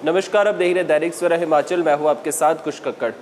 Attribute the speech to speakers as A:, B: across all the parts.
A: नमस्कार, आप देख रहे हैं दैनिक सवेरा हिमाचल। मैं हूं आपके साथ कुश कक्कड़।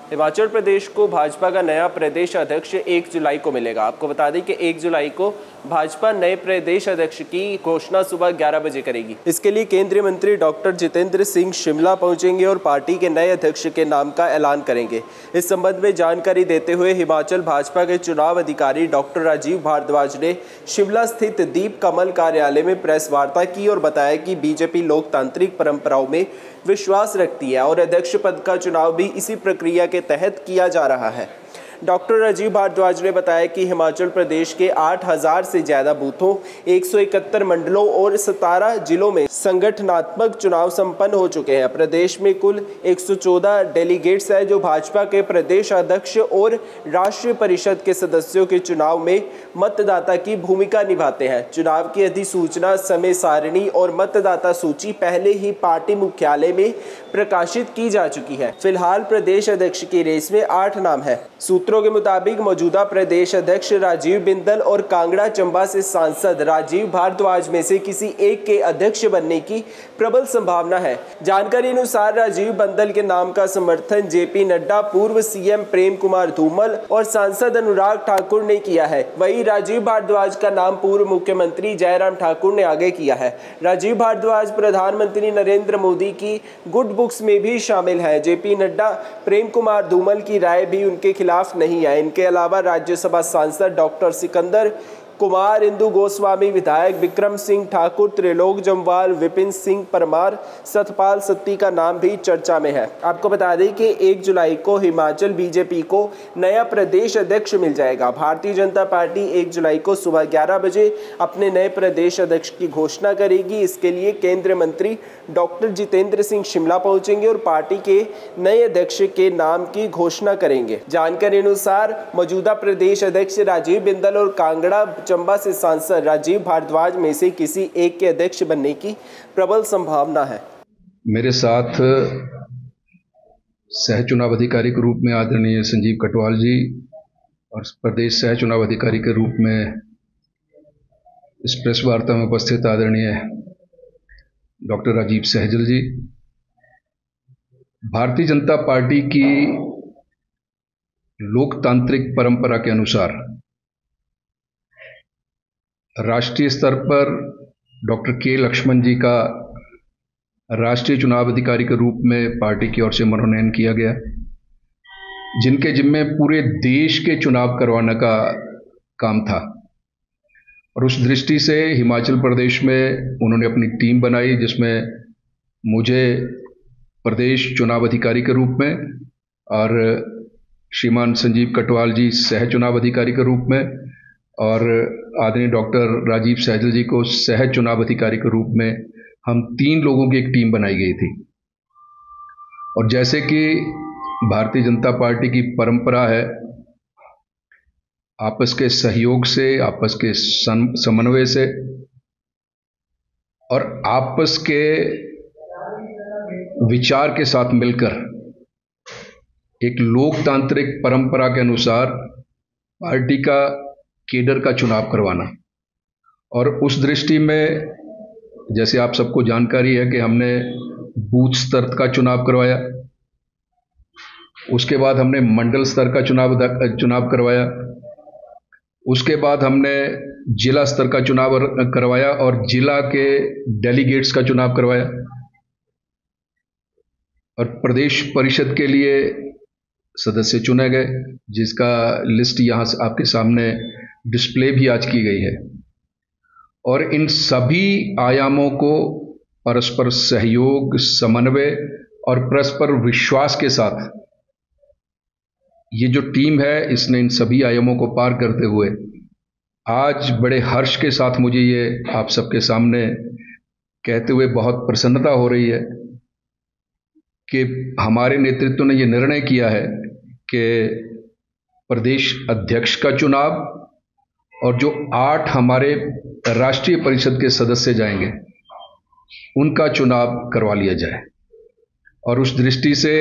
A: हिमाचल प्रदेश को भाजपा का नया प्रदेश अध्यक्ष 1 जुलाई को मिलेगा। आपको बता दें कि 1 जुलाई को भाजपा नए प्रदेश अध्यक्ष की घोषणा सुबह 11 बजे करेगी। इसके लिए केंद्रीय मंत्री डॉक्टर जितेंद्र सिंह शिमला पहुंचेंगे और पार्टी के नए अध्यक्ष के नाम का ऐलान करेंगे। इस संबंध में जानकारी देते हुए हिमाचल भाजपा के चुनाव अधिकारी डॉक्टर राजीव भारद्वाज ने शिमला स्थित दीप कमल कार्यालय में प्रेस वार्ता की और बताया कि बीजेपी लोकतांत्रिक परंपराओं में विश्वास रखती है और अध्यक्ष पद का चुनाव भी इसी प्रक्रिया के तहत किया जा रहा है। डॉक्टर राजीव भारद्वाज ने बताया कि हिमाचल प्रदेश के 8,000 से ज़्यादा बूथों, 171 मंडलों और 17 जिलों में संगठनात्मक चुनाव संपन्न हो चुके हैं। प्रदेश में कुल 114 डेलीगेट्स हैं जो भाजपा के प्रदेश अध्यक्ष और राष्ट्रीय परिषद के सदस्यों के चुनाव में मतदाता की भूमिका निभाते हैं। चुनाव की अधिसूचना, समय सारणी और मतदाता सूची पहले ही पार्टी मुख्यालय में प्रकाशित की जा चुकी है। फिलहाल प्रदेश अध्यक्ष की रेस में 8 नाम है। सूत्रों के मुताबिक मौजूदा प्रदेश अध्यक्ष राजीव बिंदल और कांगड़ा चंबा से सांसद राजीव भारद्वाज में से किसी एक के अध्यक्ष बनने की प्रबल संभावना है। जानकारी अनुसार राजीव बिंदल के नाम का समर्थन जेपी नड्डा, पूर्व सीएम प्रेम कुमार धूमल और सांसद अनुराग ठाकुर ने किया है। वहीं राजीव भारद्वाज का नाम पूर्व मुख्यमंत्री जयराम ठाकुर ने आगे किया है। राजीव भारद्वाज प्रधानमंत्री नरेंद्र मोदी की गुड बुक्स में भी शामिल है। जेपी नड्डा, प्रेम कुमार धूमल की राय भी उनके खिलाफ नहीं है। इनके अलावा राज्यसभा सांसद डॉक्टर सिकंदर कुमार, इंदु गोस्वामी, विधायक विक्रम सिंह ठाकुर, त्रिलोक जम्वाल, विपिन सिंह परमार, सतपाल सत्ती का नाम भी चर्चा में है। आपको बता दें कि 1 जुलाई को हिमाचल बीजेपी को नया प्रदेश अध्यक्ष मिल जाएगा। भारतीय जनता पार्टी 1 जुलाई को सुबह 11 बजे अपने नए प्रदेश अध्यक्ष की घोषणा करेगी। इसके लिए केंद्रीय मंत्री डॉक्टर जितेंद्र सिंह शिमला पहुंचेंगे और पार्टी के नए अध्यक्ष के नाम की घोषणा करेंगे। जानकारी अनुसार मौजूदा प्रदेश अध्यक्ष राजीव बिंदल और कांगड़ा चंबा से सांसद राजीव भारद्वाज में से किसी एक के अध्यक्ष बनने की प्रबल संभावना है।
B: मेरे साथ सह चुनाव अधिकारी के रूप में आदरणीय संजीव कटवाल जी और प्रदेश सह चुनाव अधिकारी के रूप में इस प्रेस वार्ता में उपस्थित आदरणीय डॉक्टर राजीव सहजल जी। भारतीय जनता पार्टी की लोकतांत्रिक परंपरा के अनुसार राष्ट्रीय स्तर पर डॉक्टर के लक्ष्मण जी का राष्ट्रीय चुनाव अधिकारी के रूप में पार्टी की ओर से मनोनयन किया गया, जिनके जिम्मे पूरे देश के चुनाव करवाने का काम था। और उस दृष्टि से हिमाचल प्रदेश में उन्होंने अपनी टीम बनाई, जिसमें मुझे प्रदेश चुनाव अधिकारी के रूप में और श्रीमान संजीव कटवाल जी सह चुनाव अधिकारी के रूप में और आदरणीय डॉक्टर राजीव सहजल जी को सह चुनाव अधिकारी के रूप में हम 3 लोगों की एक टीम बनाई गई थी। और जैसे कि भारतीय जनता पार्टी की परंपरा है, आपस के सहयोग से, आपस के समन्वय से और आपस के विचार के साथ मिलकर एक लोकतांत्रिक परंपरा के अनुसार पार्टी का केडर का चुनाव करवाना। और उस दृष्टि में जैसे आप सबको जानकारी है कि हमने बूथ स्तर का चुनाव करवाया, उसके बाद हमने मंडल स्तर का चुनाव करवाया, उसके बाद हमने जिला स्तर का चुनाव करवाया और जिला के डेलीगेट्स का चुनाव करवाया और प्रदेश परिषद के लिए सदस्य चुने गए, जिसका लिस्ट यहाँ आपके सामने डिस्प्ले भी आज की गई है। और इन सभी आयामों को परस्पर सहयोग, समन्वय और परस्पर विश्वास के साथ ये जो टीम है, इसने इन सभी आयामों को पार करते हुए आज बड़े हर्ष के साथ मुझे ये आप सबके सामने कहते हुए बहुत प्रसन्नता हो रही है कि हमारे नेतृत्व ने ये निर्णय किया है कि प्रदेश अध्यक्ष का चुनाव और जो 8 हमारे राष्ट्रीय परिषद के सदस्य जाएंगे उनका चुनाव करवा लिया जाए। और उस दृष्टि से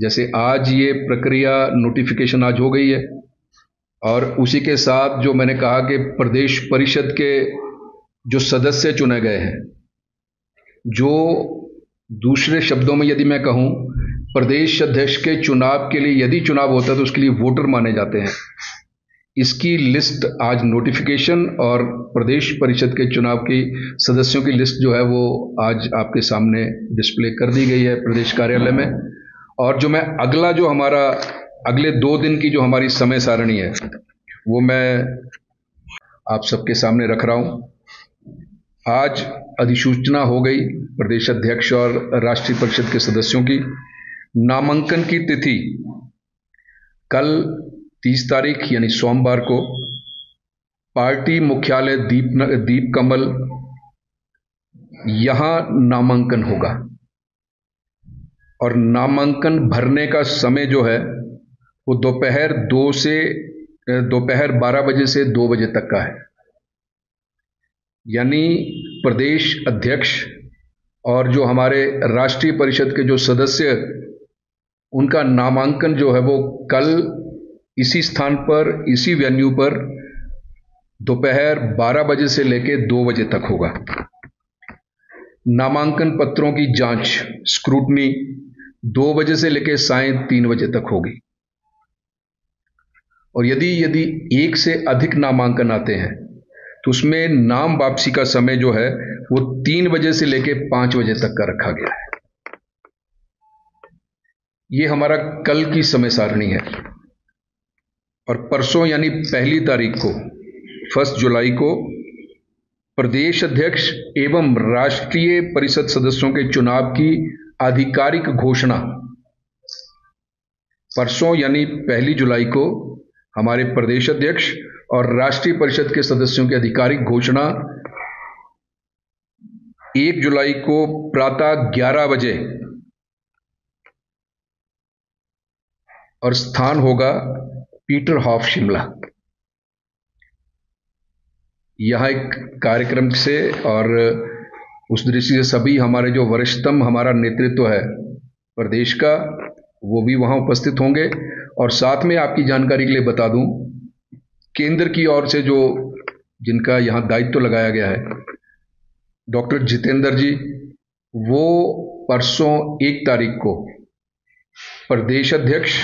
B: जैसे आज ये प्रक्रिया नोटिफिकेशन आज हो गई है और उसी के साथ जो मैंने कहा कि प्रदेश परिषद के जो सदस्य चुने गए हैं, जो दूसरे शब्दों में यदि मैं कहूं, प्रदेश अध्यक्ष के चुनाव के लिए यदि चुनाव होता है तो उसके लिए वोटर माने जाते हैं। इसकी लिस्ट आज नोटिफिकेशन और प्रदेश परिषद के चुनाव की सदस्यों की लिस्ट जो है वो आज आपके सामने डिस्प्ले कर दी गई है प्रदेश कार्यालय में। और जो मैं अगला जो हमारा अगले 2 दिन की जो हमारी समय सारणी है वो मैं आप सबके सामने रख रहा हूं। आज अधिसूचना हो गई प्रदेश अध्यक्ष और राष्ट्रीय परिषद के सदस्यों की। नामांकन की तिथि कल 30 तारीख यानी सोमवार को पार्टी मुख्यालय दीप कमल यहां नामांकन होगा और नामांकन भरने का समय जो है वो दोपहर 12 बजे से 2 बजे तक का है। यानी प्रदेश अध्यक्ष और जो हमारे राष्ट्रीय परिषद के जो सदस्य उनका नामांकन जो है वो कल इसी स्थान पर इसी वेन्यू पर दोपहर 12 बजे से लेकर 2 बजे तक होगा। नामांकन पत्रों की जांच स्क्रूटनी 2 बजे से लेकर सायं 3 बजे तक होगी। और यदि एक से अधिक नामांकन आते हैं तो उसमें नाम वापसी का समय जो है वो 3 बजे से लेकर 5 बजे तक का रखा गया है। ये हमारा कल की समय सारणी है। और परसों यानी 1 तारीख को 1 जुलाई को प्रदेश अध्यक्ष एवं राष्ट्रीय परिषद सदस्यों के चुनाव की आधिकारिक घोषणा, परसों यानी 1 जुलाई को हमारे प्रदेश अध्यक्ष और राष्ट्रीय परिषद के सदस्यों की आधिकारिक घोषणा 1 जुलाई को प्रातः 11 बजे और स्थान होगा पीटर हॉफ शिमला। यहां एक कार्यक्रम से और उस दृष्टि से सभी हमारे जो वरिष्ठतम हमारा नेतृत्व है प्रदेश का वो भी वहां उपस्थित होंगे। और साथ में आपकी जानकारी के लिए बता दूं, केंद्र की ओर से जो जिनका यहां दायित्व लगाया गया है डॉक्टर जितेंद्र जी, वो परसों 1 तारीख को प्रदेश अध्यक्ष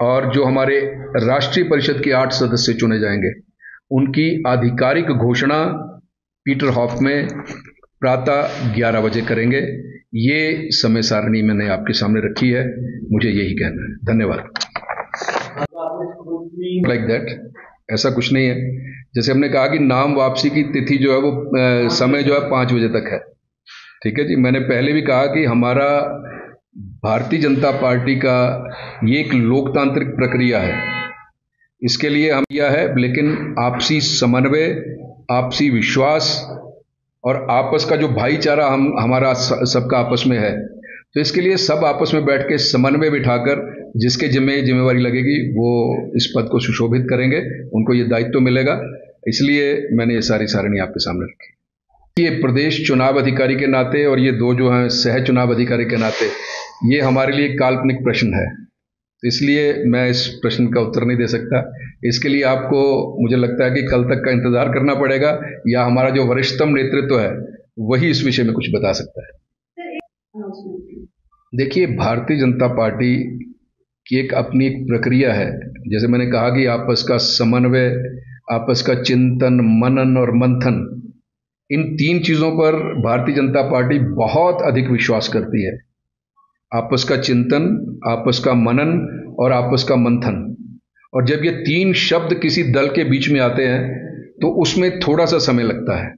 B: और जो हमारे राष्ट्रीय परिषद के 8 सदस्य चुने जाएंगे उनकी आधिकारिक घोषणा पीटर हॉफ में प्रातः 11 बजे करेंगे। ये समय सारणी मैंने आपके सामने रखी है, मुझे यही कहना है। धन्यवाद। लाइक दैट, ऐसा कुछ नहीं है। जैसे हमने कहा कि नाम वापसी की तिथि जो है वो समय जो है 5 बजे तक है। ठीक है जी। मैंने पहले भी कहा कि हमारा भारतीय जनता पार्टी का ये एक लोकतांत्रिक प्रक्रिया है, इसके लिए हम किया है, लेकिन आपसी समन्वय, आपसी विश्वास और आपस का जो भाईचारा हमारा सबका आपस में है, तो इसके लिए सब आपस में बैठ के समन्वय बिठाकर जिसके जिम्मेवारी लगेगी वो इस पद को सुशोभित करेंगे, उनको ये दायित्व मिलेगा। इसलिए मैंने ये सारी सारणी आपके सामने रखी। ये प्रदेश चुनाव अधिकारी के नाते और ये 2 जो हैं सह चुनाव अधिकारी के नाते ये हमारे लिए काल्पनिक प्रश्न है, तो इसलिए मैं इस प्रश्न का उत्तर नहीं दे सकता। इसके लिए आपको मुझे लगता है कि कल तक का इंतजार करना पड़ेगा, या हमारा जो वरिष्ठतम नेतृत्व है वही इस विषय में कुछ बता सकता है। देखिए, भारतीय जनता पार्टी की एक अपनी एक प्रक्रिया है। जैसे मैंने कहा कि आपस का समन्वय, आपस का चिंतन, मनन और मंथन, इन 3 चीजों पर भारतीय जनता पार्टी बहुत अधिक विश्वास करती है। आपस का चिंतन, आपस का मनन और आपस का मंथन। और जब ये 3 शब्द किसी दल के बीच में आते हैं तो उसमें थोड़ा सा समय लगता है।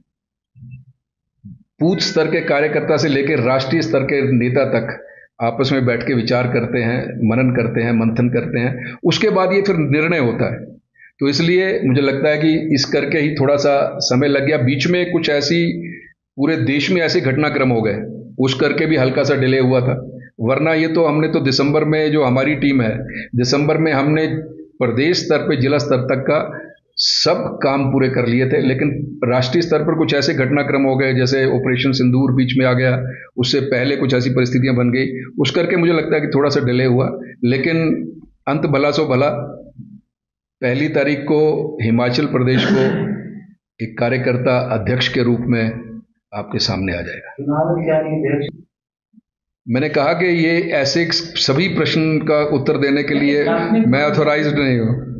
B: बूथ स्तर के कार्यकर्ता से लेकर राष्ट्रीय स्तर के नेता तक आपस में बैठ के विचार करते हैं, मनन करते हैं, मंथन करते हैं, उसके बाद ये फिर निर्णय होता है। तो इसलिए मुझे लगता है कि इस करके ही थोड़ा सा समय लग गया। बीच में कुछ ऐसी पूरे देश में ऐसे घटनाक्रम हो गए, उस करके भी हल्का सा डिले हुआ था। वरना ये तो हमने तो दिसंबर में, जो हमारी टीम है, दिसंबर में हमने प्रदेश स्तर पे जिला स्तर तक का सब काम पूरे कर लिए थे। लेकिन राष्ट्रीय स्तर पर कुछ ऐसे घटनाक्रम हो गए, जैसे ऑपरेशन सिंदूर बीच में आ गया, उससे पहले कुछ ऐसी परिस्थितियां बन गई, उस करके मुझे लगता है कि थोड़ा सा डिले हुआ। लेकिन अंत भला सो भला, 1 तारीख को हिमाचल प्रदेश को एक कार्यकर्ता अध्यक्ष के रूप में आपके सामने आ जाएगा। मैंने कहा कि ये ऐसे सभी प्रश्न का उत्तर देने के लिए मैं ऑथोराइज्ड नहीं हूँ।